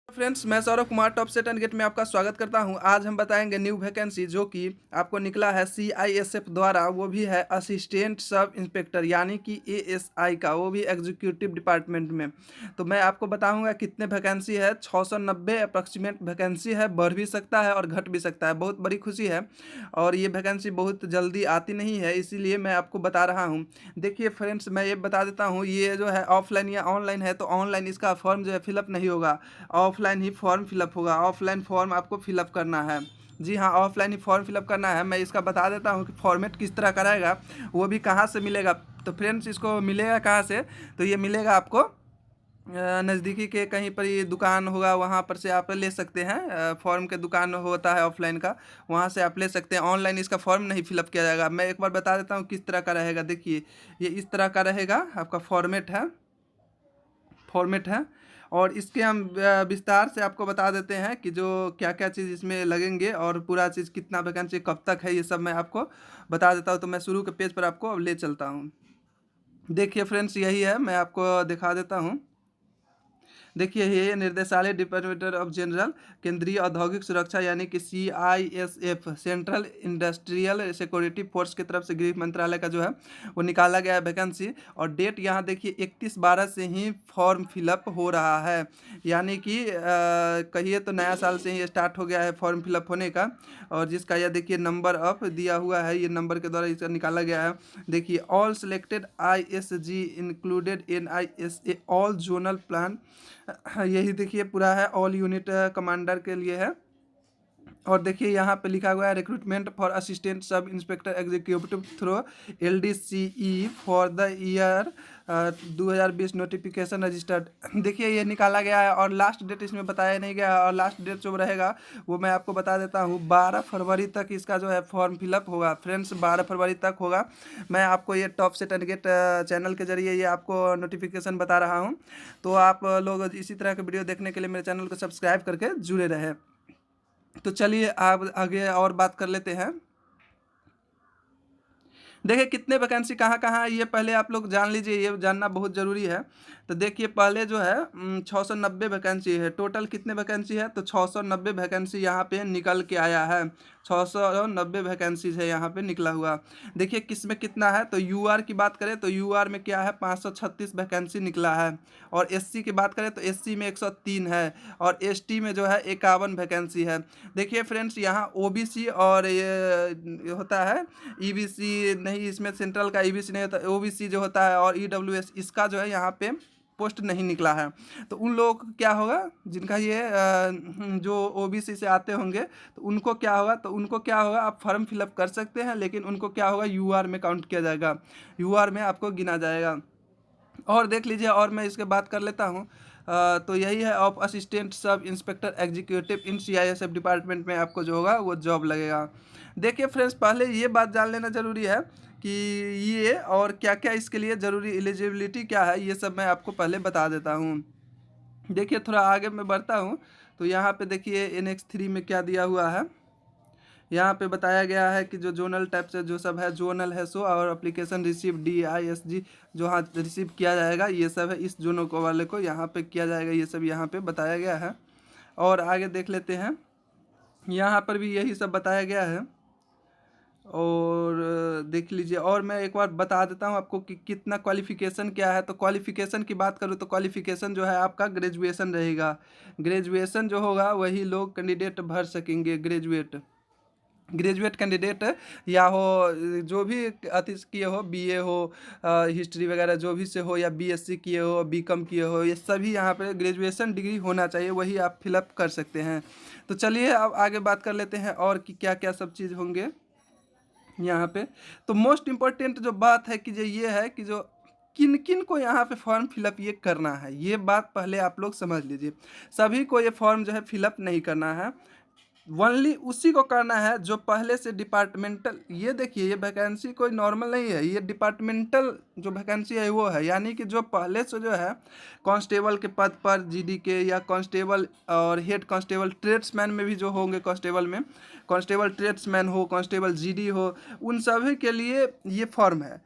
Friends, मैं Saurabh Kumar top set and gate में आपका स्वागत करता हूं। आज हम बताएंगे न्यू वैकेंसी जो कि आपको निकला है सीआईएसएफ द्वारा। वो भी है असिस्टेंट सब इंस्पेक्टर यानी कि एएसआई का, वो भी एग्जीक्यूटिव डिपार्टमेंट में। तो मैं आपको बताऊंगा कितने वैकेंसी है। 690 अप्रॉक्सीमेट वैकेंसी है, बढ़ भी सकता है और घट भी सकता है। बहुत बड़ी खुशी है और ये वैकेंसी बहुत जल्दी आती नहीं है, इसीलिए मैं आपको बता रहा हूँ। देखिए फ्रेंड्स, मैं ये बता देता हूँ, ये जो है ऑफलाइन या ऑनलाइन है, तो ऑनलाइन इसका फॉर्म जो है फिलअप नहीं होगा, ऑफलाइन ही फॉर्म फिलअप होगा। ऑफलाइन फॉर्म आपको फिलअप करना है। जी हाँ, ऑफलाइन ही फॉर्म फिलअप करना है। मैं इसका बता देता हूँ कि फॉर्मेट किस तरह का रहेगा, वो भी कहाँ से मिलेगा। तो फ्रेंड्स, इसको मिलेगा कहाँ से, तो ये मिलेगा आपको नज़दीकी के कहीं पर ये दुकान होगा, वहाँ पर से आप ले सकते हैं। फॉर्म के दुकान होता है ऑफलाइन का, वहाँ से आप ले सकते हैं। ऑनलाइन इसका फॉर्म नहीं फिलअप किया जाएगा। मैं एक बार बता देता हूँ किस तरह का रहेगा। देखिए, ये इस तरह का रहेगा, आपका फॉर्मेट है। और इसके हम विस्तार से आपको बता देते हैं कि जो क्या क्या चीज़ इसमें लगेंगे और पूरा चीज़ कितना वैकेंसी कब तक है, ये सब मैं आपको बता देता हूँ। तो मैं शुरू के पेज पर आपको अब ले चलता हूँ। देखिए फ्रेंड्स, यही है, मैं आपको दिखा देता हूँ। देखिए, ये निर्देशालय डिपार्टमेंट ऑफ जनरल केंद्रीय औद्योगिक सुरक्षा यानी कि CISF central industrial security force की तरफ से गृह मंत्रालय का जो है वो निकाला गया है वैकेंसी। और डेट यहाँ देखिए 31/12 से ही फॉर्म फिलअप हो रहा है, यानी कि कहिए तो नया साल से ही स्टार्ट हो गया है फॉर्म फिलअप होने का। और जिसका यह देखिए नंबर ऑफ दिया हुआ है, ये नंबर के द्वारा इसका निकाला गया है। देखिए, all selected ISG included NISA all zonal plan, यही देखिए पूरा है, ऑल यूनिट कमांडर के लिए है। और देखिए यहाँ पे लिखा हुआ है recruitment for assistant sub inspector executive through LDCE for the year 2020 notification registered. देखिए, ये निकाला गया है और लास्ट डेट इसमें बताया नहीं गया है। और लास्ट डेट जो रहेगा वो मैं आपको बता देता हूँ, 12 फरवरी तक इसका जो है फॉर्म फिलअप होगा। फ्रेंड्स, 12 फरवरी तक होगा। मैं आपको ये top set and gate channel के जरिए ये आपको नोटिफिकेशन बता रहा हूँ। तो आप लोग इसी तरह के वीडियो देखने के लिए मेरे चैनल को सब्सक्राइब करके जुड़े रहे। तो चलिए आप आगे और बात कर लेते हैं। देखिए, कितने वैकेंसी कहाँ कहाँ है ये पहले आप लोग जान लीजिए, ये जानना बहुत ज़रूरी है। तो देखिए, पहले जो है 690 वैकेंसी है। टोटल कितने वैकेंसी है, तो 690 वैकेंसी यहाँ पे निकल के आया है। 690 वैकेंसीज है यहाँ पे निकला हुआ। देखिए किस में कितना है, तो यूआर की बात करें तो यूआर में क्या है, 536 वैकेंसी निकला है। और एससी की बात करें तो एससी में 103 है। और एसटी में जो है 51 वैकेंसी है। देखिए फ्रेंड्स, यहाँ ओबीसी और ये होता है ईबीसी नहीं, इसमें सेंट्रल का ईबीसी नहीं होता, ओबीसी जो होता है, और ईडब्ल्यूएस, इसका जो है यहाँ पे पोस्ट नहीं निकला है। तो उन लोगों को क्या होगा, जिनका ये जो ओबीसी से आते होंगे, तो उनको क्या होगा, आप फॉर्म फिलअप कर सकते हैं, लेकिन उनको क्या होगा, यूआर में काउंट किया जाएगा, यूआर में आपको गिना जाएगा। और देख लीजिए, और मैं इसके बात कर लेता हूँ। तो यही है, of assistant sub inspector executive in CISF department में आपको जो होगा वो जॉब लगेगा। देखिए फ्रेंड्स, पहले ये बात जान लेना ज़रूरी है कि ये और क्या क्या इसके लिए ज़रूरी एलिजिबिलिटी क्या है, ये सब मैं आपको पहले बता देता हूँ। देखिए, थोड़ा आगे मैं बढ़ता हूँ। तो यहाँ पे देखिए NX3 में क्या दिया हुआ है, यहाँ पे बताया गया है कि जो जोनल टाइप से जो सब है, जोनल है सो, और एप्लीकेशन रिसीव DISG जो हाँ रिसीव किया जाएगा, ये सब है इस जोनों को वाले को यहाँ पे किया जाएगा, ये सब यहाँ पे बताया गया है। और आगे देख लेते हैं, यहाँ पर भी यही सब बताया गया है। और देख लीजिए, और मैं एक बार बता देता हूँ आपको कि कितना क्वालिफ़िकेशन क्या है। तो क्वालिफ़िकेशन की बात करूँ तो क्वालिफ़िकेशन जो है आपका ग्रेजुएशन रहेगा। ग्रेजुएशन जो होगा वही लोग कैंडिडेट भर सकेंगे। ग्रेजुएट कैंडिडेट या हो, जो भी अति किए हो, बीए हो, हिस्ट्री वगैरह जो भी से हो, या बीएससी किए हो, बीकॉम किए हो, ये सभी यहाँ पे ग्रेजुएशन डिग्री होना चाहिए, वही आप फिलअप कर सकते हैं। तो चलिए अब आगे बात कर लेते हैं और कि क्या क्या सब चीज़ होंगे यहाँ पे। तो मोस्ट इम्पोर्टेंट जो बात है कि जो ये है कि जो किन किन को यहाँ पे फॉर्म फिलअप ये करना है, ये बात पहले आप लोग समझ लीजिए। सभी को ये फॉर्म जो है फिलअप नहीं करना है, ओनली उसी को करना है जो पहले से डिपार्टमेंटल, ये देखिए ये वैकेंसी कोई नॉर्मल नहीं है, ये डिपार्टमेंटल जो वैकेंसी है वो है, यानी कि जो पहले से जो है कांस्टेबल के पद पर जीडी के, या कांस्टेबल और हेड कांस्टेबल ट्रेड्समैन में भी जो होंगे, कांस्टेबल में कांस्टेबल ट्रेड्समैन हो, कांस्टेबल जीडी हो, उन सभी के लिए ये फॉर्म है।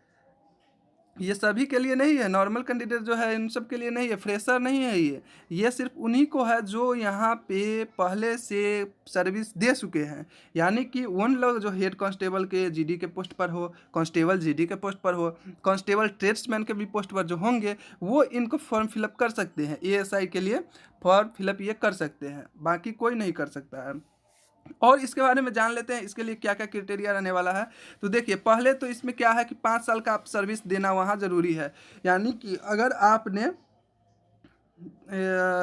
ये सभी के लिए नहीं है, नॉर्मल कैंडिडेट जो है इन सब के लिए नहीं है, फ्रेशर नहीं है ये सिर्फ उन्हीं को है जो यहाँ पे पहले से सर्विस दे चुके हैं। यानी कि उन लोग जो हेड कांस्टेबल के जीडी के पोस्ट पर हो, कांस्टेबल जीडी के पोस्ट पर हो, कांस्टेबल ट्रेड्समैन के भी पोस्ट पर जो होंगे वो इनको फॉर्म फिलअप कर सकते हैं, एएसआई के लिए फॉर्म फिलअप ये कर सकते हैं, बाकी कोई नहीं कर सकता है। और इसके बारे में जान लेते हैं इसके लिए क्या क्या क्राइटेरिया रहने वाला है। तो देखिए पहले तो इसमें क्या है कि 5 साल का आप सर्विस देना वहाँ ज़रूरी है। यानी कि अगर आपने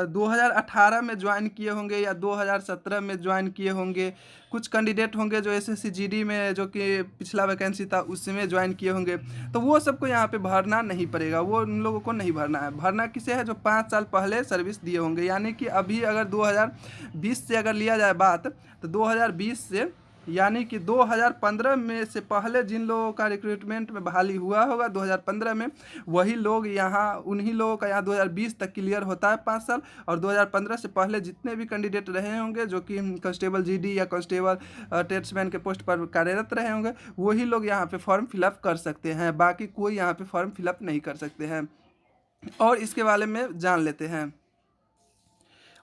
2018 में ज्वाइन किए होंगे या 2017 में ज्वाइन किए होंगे, कुछ कैंडिडेट होंगे जो एसएससी जीडी में जो कि पिछला वैकेंसी था उसमें ज्वाइन किए होंगे, तो वो सबको यहाँ पे भरना नहीं पड़ेगा, वो उन लोगों को नहीं भरना है। भरना किसे है? जो 5 साल पहले सर्विस दिए होंगे। यानी कि अभी अगर 2020 से अगर लिया जाए बात, तो 2020 से यानी कि 2015 में से पहले जिन लोगों का रिक्रूटमेंट में बहाली हुआ होगा 2015 में, वही लोग यहाँ, उन्हीं लोगों का यहाँ 2020 तक क्लियर होता है 5 साल। और 2015 से पहले जितने भी कैंडिडेट रहे होंगे जो कि कांस्टेबल जीडी या कांस्टेबल ट्रेड्समैन के पोस्ट पर कार्यरत रहे होंगे, वही लोग यहाँ पे फॉर्म फिलअप कर सकते हैं, बाकी कोई यहाँ पे फॉर्म फिलअप नहीं कर सकते हैं। और इसके बारे में जान लेते हैं,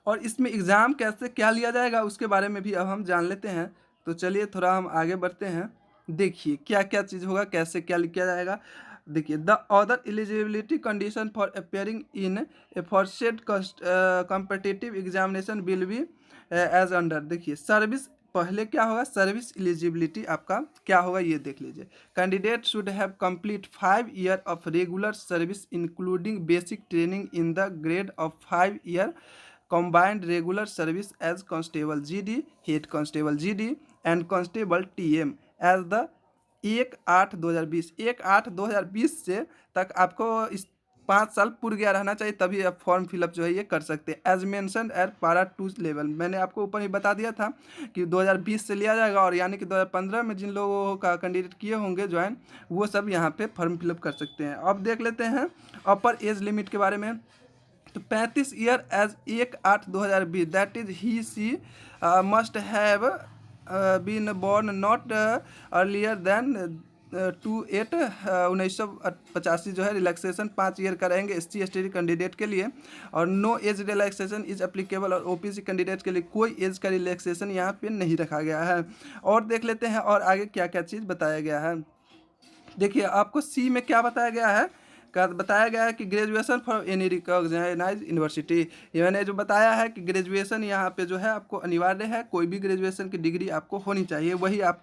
और इसमें एग्ज़ाम कैसे क्या लिया जाएगा उसके बारे में भी अब हम जान लेते हैं। तो चलिए थोड़ा हम आगे बढ़ते हैं। देखिए क्या क्या चीज़ होगा, कैसे क्या लिखा जाएगा। देखिए the other eligibility condition for appearing in a foresaid competitive examination will be as under. देखिए सर्विस पहले क्या होगा, सर्विस एलिजिबिलिटी आपका क्या होगा ये देख लीजिए। Candidate should have complete 5 year of regular service including basic training in the grade of 5 year combined regular service as constable GD, head constable GD and constable TM as the 1/8/2020 1/8/2020 से तक आपको इस 5 साल पूरा गया रहना चाहिए, तभी आप फॉर्म फिलअप जो है ये कर सकते हैं। एज मैंशन एट पारा 2 लेवल, मैंने आपको ऊपर ही बता दिया था कि 2020 से लिया जाएगा, और यानी कि 2015 में जिन लोगों का कैंडिडेट किए होंगे ज्वाइन, वो सब यहाँ पे फॉर्म फिलअप कर सकते हैं। अब देख लेते हैं अपर एज लिमिट के बारे में। तो 35 year age 1/8/2020, that is he she must have been born not earlier than 2/8/1985 जो है। रिलैक्सेशन 5 ईयर का रहेंगे SC ST कैंडिडेट के लिए, और no age relaxation is applicable, और OPC कैंडिडेट के लिए कोई एज का रिलैक्सेशन यहाँ पे नहीं रखा गया है। और देख लेते हैं और आगे क्या क्या चीज़ बताया गया है। देखिए आपको सी में क्या बताया गया है, का बताया गया है कि graduation for any recognised university. मैंने जो बताया है कि ग्रेजुएशन यहाँ पे जो है आपको अनिवार्य है, कोई भी ग्रेजुएशन की डिग्री आपको होनी चाहिए, वही आप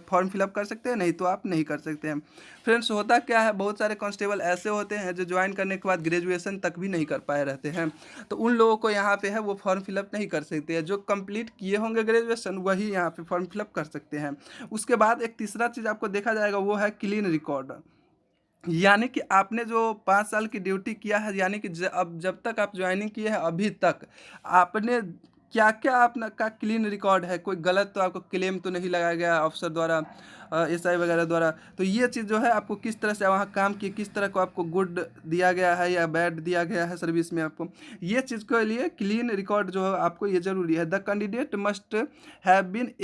फॉर्म फिलअप कर सकते हैं, नहीं तो आप नहीं कर सकते हैं। फ्रेंड्स होता क्या है, बहुत सारे कांस्टेबल ऐसे होते हैं जो ज्वाइन करने के बाद ग्रेजुएशन तक भी नहीं कर पाए रहते हैं, तो उन लोगों को यहाँ पे है वो फॉर्म फिलअप नहीं कर सकते हैं। जो कंप्लीट किए होंगे ग्रेजुएशन वही यहाँ पे फॉर्म फिलअप कर सकते हैं। उसके बाद एक तीसरा चीज़ आपको देखा जाएगा, वो है क्लीन रिकॉर्ड। यानी कि आपने जो 5 साल की ड्यूटी किया है, यानी कि अब जब तक आप ज्वाइनिंग किए हैं अभी तक आपने क्या क्या आपका का क्लीन रिकॉर्ड है, कोई गलत तो आपको क्लेम तो नहीं लगाया गया अफसर द्वारा, SI वगैरह द्वारा। तो ये चीज़ जो है आपको किस तरह से वहाँ काम की, किस तरह को आपको गुड दिया गया है या बैड दिया गया है सर्विस में आपको, ये चीज़ के लिए क्लीन रिकॉर्ड जो है आपको ये ज़रूरी है। The candidate must have been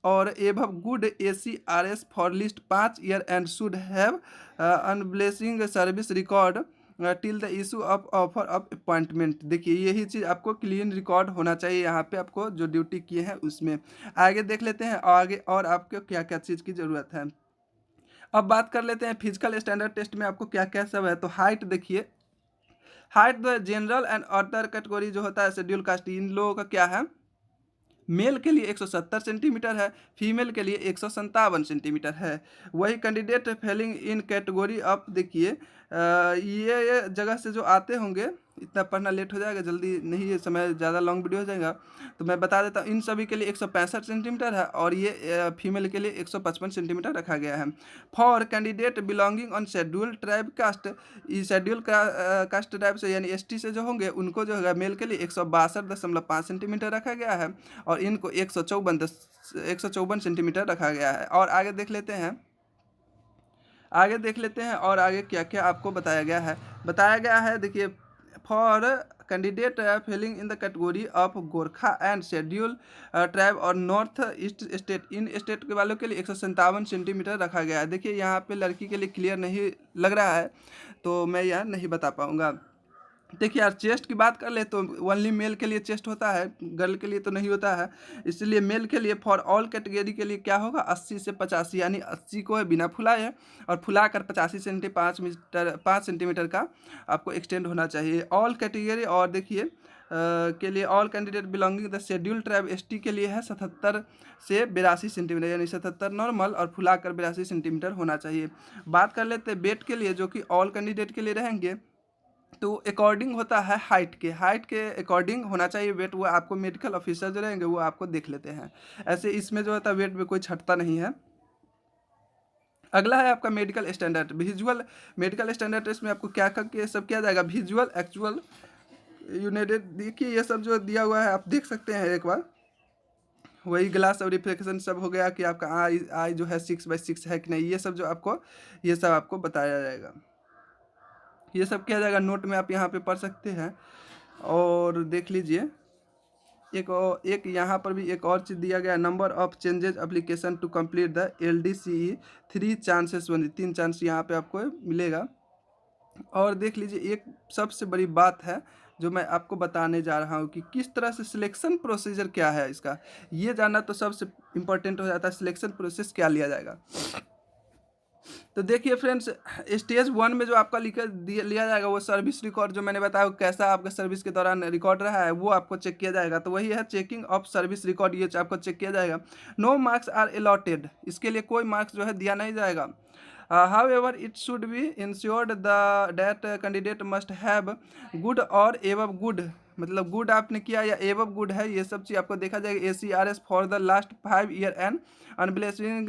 और above good ACRS for list 5 year and should have unblemished service record till the issue of offer of appointment. देखिए यही चीज़ आपको क्लीन रिकॉर्ड होना चाहिए यहाँ पे आपको जो ड्यूटी किए हैं उसमें। आगे देख लेते हैं आगे और आपको क्या क्या चीज़ की ज़रूरत है। अब बात कर लेते हैं फिजिकल स्टैंडर्ड टेस्ट में आपको क्या क्या सब है। तो हाइट देखिए, height the general and other category जो होता है शेड्यूल कास्ट, इन लोगों का क्या है, मेल के लिए 170 सेंटीमीटर है, फीमेल के लिए 157 सेंटीमीटर है। वही candidate Fehling in category of, देखिए ये जगह से जो आते होंगे, इतना पढ़ना लेट हो जाएगा, जल्दी नहीं, ये समय ज़्यादा लॉन्ग वीडियो हो जाएगा, तो मैं बता देता हूँ। इन सभी के लिए 165 सेंटीमीटर है, और ये फीमेल के लिए 155 सेंटीमीटर रखा गया है। For candidate belonging on schedule tribe caste, इस शेड्यूल कास्ट ट्राइब से यानी ST से जो होंगे उनको जो है मेल के लिए 162.5 सेंटीमीटर रखा गया है, और इनको 154 सेंटीमीटर रखा गया है। और आगे देख लेते हैं, और आगे क्या क्या आपको बताया गया है। देखिए for candidate filling in the category of Gorkha and schedule tribe और नॉर्थ ईस्ट स्टेट, इन स्टेट के वालों के लिए 157 सेंटीमीटर रखा गया है। देखिए यहाँ पे लड़की के लिए क्लियर नहीं लग रहा है, तो मैं यह नहीं बता पाऊँगा। देखिए यार, चेस्ट की बात कर ले तो ओनली मेल के लिए चेस्ट होता है, गर्ल के लिए तो नहीं होता है। इसलिए मेल के लिए फॉर ऑल कैटेगरी के लिए क्या होगा, 80 से 85, यानी 80 को है बिना फुलाए और फुलाकर 85 सेंटीमीटर 5 सेंटीमीटर का आपको एक्सटेंड होना चाहिए ऑल कैटेगरी। और देखिए के लिए all candidate belonging the schedule tribe ST के लिए है 77 से 82 सेंटीमीटर, यानी 77 नॉर्मल और फुलाकर 82 सेंटीमीटर होना चाहिए। बात कर लेते हैं वेट के लिए, जो कि ऑल कैंडिडेट के लिए रहेंगे, तो अकॉर्डिंग होता है हाइट के अकॉर्डिंग होना चाहिए वेट। वो आपको मेडिकल ऑफिसर जो रहेंगे वो आपको देख लेते हैं। ऐसे इसमें जो होता है वेट में कोई छटता नहीं है। अगला है आपका medical standard visual medical standard test में आपको क्या क्या सब किया जाएगा, विजुअल एक्चुअल यूनाइटेड। देखिए ये सब जो दिया हुआ है आप देख सकते हैं एक बार। वही ग्लास और रिफ्लेक्शन सब हो गया कि आपका आई जो है 6/6 है कि नहीं, ये सब जो आपको ये सब आपको बताया जाएगा। ये सब किया जाएगा, नोट में आप यहाँ पे पढ़ सकते हैं। और देख लीजिए एक यहाँ पर भी एक और चीज़ दिया गया, number of changes application to complete the LDCE 3 chances 3 chance यहाँ पे आपको मिलेगा। और देख लीजिए एक सबसे बड़ी बात है जो मैं आपको बताने जा रहा हूँ कि किस तरह से सिलेक्शन प्रोसीजर क्या है इसका, ये जानना तो सबसे इम्पोर्टेंट हो जाता है। सिलेक्शन प्रोसेस क्या लिया जाएगा, तो देखिए फ्रेंड्स, स्टेज 1 में जो आपका लिया जाएगा वो सर्विस रिकॉर्ड, जो मैंने बताया कैसा आपका सर्विस के दौरान रिकॉर्ड रहा है वो आपको चेक किया जाएगा। तो वही है चेकिंग ऑफ सर्विस रिकॉर्ड, ये आपको चेक किया जाएगा। नो मार्क्स आर अलॉटेड, इसके लिए कोई मार्क्स जो है दिया नहीं जाएगा। However it should be insured that candidate must have good और एबव गुड, मतलब गुड आपने किया या एबव गुड है, ये सब चीज़ आपको देखा जाएगा। ACRS for the last 5 year and unblemished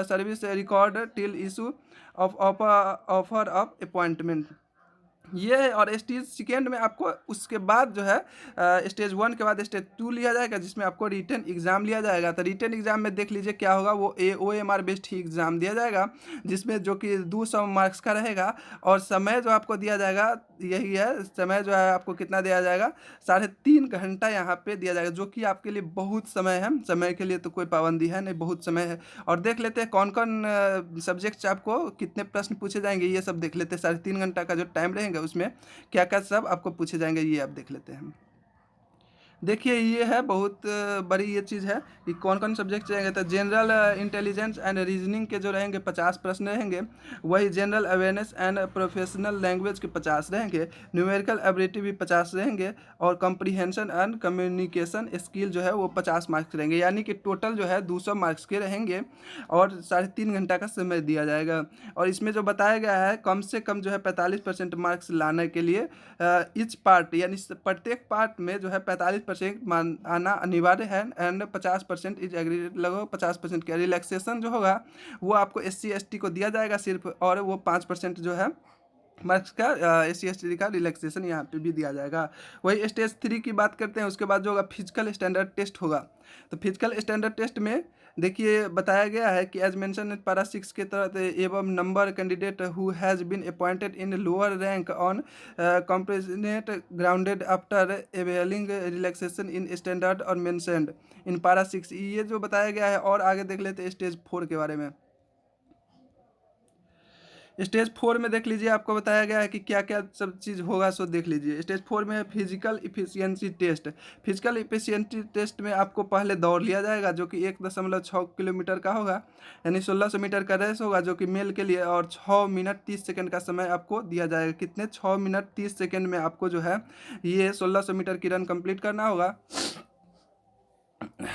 service record till issue of offer of appointment, ये है। और स्टेज सेकेंड में आपको उसके बाद जो है स्टेज 1 के बाद स्टेज 2 लिया जाएगा, जिसमें आपको रिटन एग्जाम लिया जाएगा। तो रिटन एग्जाम में देख लीजिए क्या होगा, वो OMR बेस्ड ही एग्जाम दिया जाएगा, जिसमें जो कि 200 मार्क्स का रहेगा। और समय जो आपको दिया जाएगा यही है, समय जो है आपको कितना दिया जाएगा, 3.5 घंटा यहाँ पे दिया जाएगा, जो कि आपके लिए बहुत समय है। समय के लिए तो कोई पाबंदी है नहीं, बहुत समय है। और देख लेते हैं कौन कौन सब्जेक्ट से आपको कितने प्रश्न पूछे जाएंगे, ये सब देख लेते हैं। 3.5 घंटा का जो टाइम रहेगा उसमें क्या क्या सब आपको पूछे जाएंगे, ये आप देख लेते हैं। देखिए ये है बहुत बड़ी ये चीज़ है कि कौन कौन सब्जेक्ट रहेंगे। तो जनरल इंटेलिजेंस एंड रीजनिंग के जो रहेंगे 50 प्रश्न रहेंगे, वही general awareness and professional language के 50 रहेंगे, न्यूमेरिकल एबिलिटी भी 50 रहेंगे, और कम्प्रीहेंशन एंड कम्युनिकेशन स्किल जो है वो 50 मार्क्स रहेंगे, यानी कि टोटल जो है 200 मार्क्स के रहेंगे। और 3.5 घंटा का समय दिया जाएगा। और इसमें जो बताया गया है कम से कम जो है 45% मार्क्स लाने के लिए इच पार्ट, यानी प्रत्येक पार्ट में जो है 45% आना अनिवार्य है। एंड 50% इज एग्रीड, लगभग 50% का रिलैक्सेशन जो होगा वो आपको SC ST को दिया जाएगा सिर्फ, और वो 5% जो है मार्क्स का SC ST का रिलैक्सेशन यहाँ पे भी दिया जाएगा। वही स्टेज 3 की बात करते हैं, उसके बाद जो होगा फिजिकल स्टैंडर्ड टेस्ट होगा। तो फिजिकल स्टैंडर्ड टेस्ट में देखिए बताया गया है कि एज मेंशन इन पैरा 6 के तहत एवं number candidate who has been appointed in lower rank on compassionate grounded after availing relaxation in standard और मेंशनड इन पैरा 6, ये जो बताया गया है। और आगे देख लेते हैं स्टेज 4 के बारे में। स्टेज 4 में देख लीजिए आपको बताया गया है कि क्या क्या सब चीज़ होगा, सो देख लीजिए। स्टेज 4 में है physical efficiency test. Physical efficiency test में आपको पहले दौड़ लिया जाएगा, जो कि 1.6 किलोमीटर का होगा, यानी 1600 मीटर का रेस होगा, जो कि मेल के लिए। और 6 मिनट 30 सेकंड का समय आपको दिया जाएगा। कितने, 6 मिनट 30 सेकंड में आपको जो है ये 1600 मीटर की रन कंप्लीट करना होगा।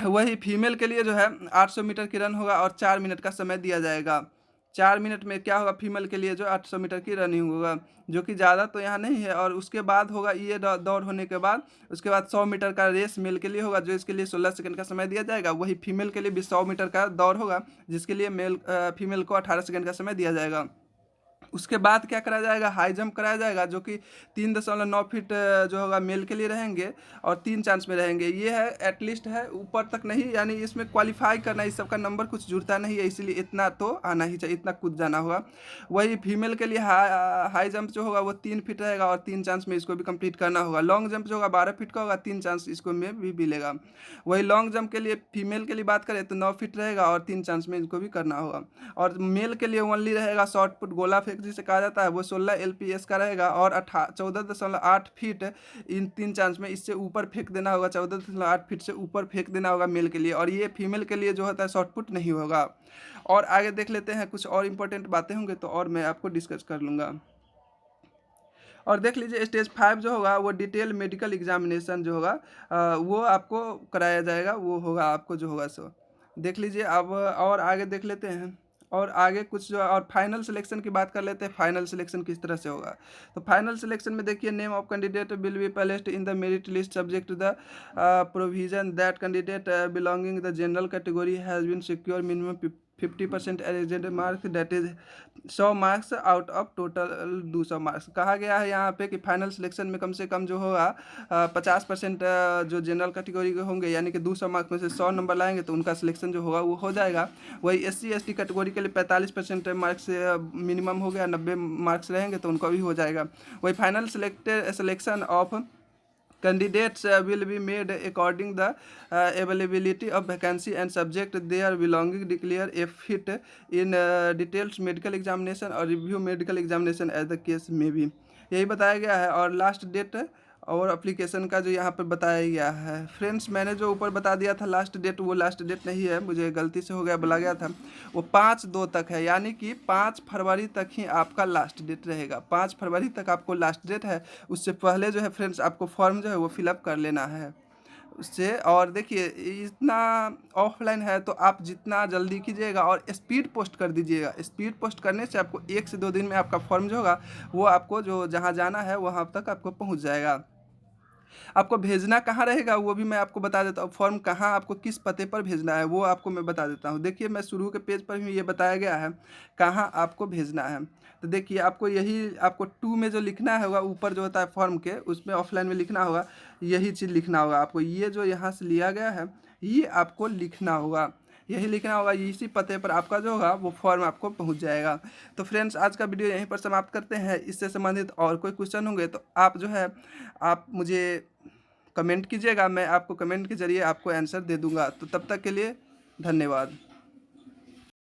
वही फीमेल के लिए जो है 800 मीटर की रन होगा और 4 मिनट का समय दिया जाएगा। 4 मिनट में क्या होगा, फीमेल के लिए जो 800 मीटर की रनिंग होगा, जो कि ज़्यादा तो यहाँ नहीं है। और उसके बाद होगा ये दौड़ होने के बाद उसके बाद 100 मीटर का रेस मेल के लिए होगा, जो इसके लिए 16 सेकंड का समय दिया जाएगा। वही फीमेल के लिए भी 100 मीटर का दौड़ होगा, जिसके लिए फीमेल को 18 सेकंड का समय दिया जाएगा। उसके बाद क्या करा जाएगा, हाई जंप कराया जाएगा, जो कि 3.9 फीट जो होगा मेल के लिए रहेंगे और 3 चांस में रहेंगे। ये है एटलीस्ट है, ऊपर तक नहीं, यानी इसमें क्वालिफाई करना, इस सब का नंबर कुछ जुड़ता नहीं है, इसलिए इतना तो आना ही चाहिए, इतना कूद जाना होगा। वही फीमेल के लिए हाई जंप जो होगा वो 3 फीट रहेगा और 3 चांस में इसको भी कंप्लीट करना होगा। लॉन्ग जंप जो होगा 12 फीट का होगा, 3 चांस इसको में भी मिलेगा। वही लॉन्ग जंप के लिए फीमेल के लिए बात करें तो 9 फीट रहेगा और 3 चांस में इसको भी करना होगा। और मेल के लिए ओनली रहेगा शॉर्ट पुट, गोला फेंक जिसे कहा जाता है, वो 16 LPS का रहेगा और 14.8 फीट इन 3 चांस में इससे ऊपर फेंक देना होगा, 14.8 फीट से ऊपर फेंक देना होगा मेल के लिए। और ये फीमेल के लिए जो होता है शॉर्ट पुट नहीं होगा। और आगे देख लेते हैं, कुछ और इंपॉर्टेंट बातें होंगे तो और मैं आपको डिस्कस कर लूँगा। और देख लीजिए स्टेज 5 जो होगा वो डिटेल मेडिकल एग्जामिनेशन जो होगा वो आपको कराया जाएगा, वो होगा आपको जो होगा सो देख लीजिए। अब और आगे देख लेते हैं, और आगे कुछ जो और फाइनल सिलेक्शन की बात कर लेते हैं। फाइनल सिलेक्शन किस तरह से होगा, तो फाइनल सिलेक्शन में देखिए, name of candidate will be placed in the merit list subject to the provision that candidate belonging the general category has been secure minimum 50% eligible marks, that is 100 marks out of total 200 marks. कहा गया है यहाँ पे कि final selection में कम से कम जो होगा 50% जो जनरल कैटेगरी के होंगे, यानी कि 200 मार्क्स में से 100 नंबर लाएंगे तो उनका सिलेक्शन जो होगा वो हो जाएगा। वही SC ST कैटेगरी के लिए 45% मार्क्स मिनिमम हो गया, 90 मार्क्स रहेंगे तो उनका भी हो जाएगा। वही final selection of candidates will be made according the availability of vacancy and subject their belonging, declare a fit in detailed medical examination or review medical examination as the case may be। यही बताया गया है। और last date और application का जो यहाँ पर बताया गया है। फ्रेंड्स, मैंने जो ऊपर बता दिया था लास्ट डेट, वो लास्ट डेट नहीं है, मुझे गलती से हो गया, बोला गया था, वो 5/2 तक है, यानी कि 5 फरवरी तक ही आपका लास्ट डेट रहेगा। 5 फरवरी तक आपको लास्ट डेट है। उससे पहले जो है फ्रेंड्स आपको फॉर्म जो है वो फिलअप कर लेना है उससे। और देखिए, इतना ऑफलाइन है तो आप जितना जल्दी कीजिएगा और स्पीड पोस्ट कर दीजिएगा। स्पीड पोस्ट करने से आपको 1 से 2 दिन में आपका फॉर्म जो होगा वो आपको जो जहाँ जाना है वहाँ तक आपको पहुँच जाएगा। आपको भेजना कहाँ रहेगा वो भी मैं आपको बता देता हूँ। फॉर्म कहाँ आपको किस पते पर भेजना है वो आपको मैं बता देता हूँ। देखिए, मैं शुरू के पेज पर भी ये बताया गया है कहाँ आपको भेजना है। तो देखिए, आपको यही आपको 2 में जो लिखना होगा, ऊपर जो होता है फॉर्म के, उसमें ऑफलाइन में लिखना होगा, यही चीज़ लिखना होगा आपको। ये जो यहाँ से लिया गया है ये आपको लिखना होगा, यही लिखना होगा। इसी पते पर आपका जो होगा वो फॉर्म आपको पहुंच जाएगा। तो फ्रेंड्स, आज का वीडियो यहीं पर समाप्त करते हैं। इससे संबंधित और कोई क्वेश्चन होंगे तो आप जो है आप मुझे कमेंट कीजिएगा, मैं आपको कमेंट के ज़रिए आपको आंसर दे दूँगा। तो तब तक के लिए धन्यवाद।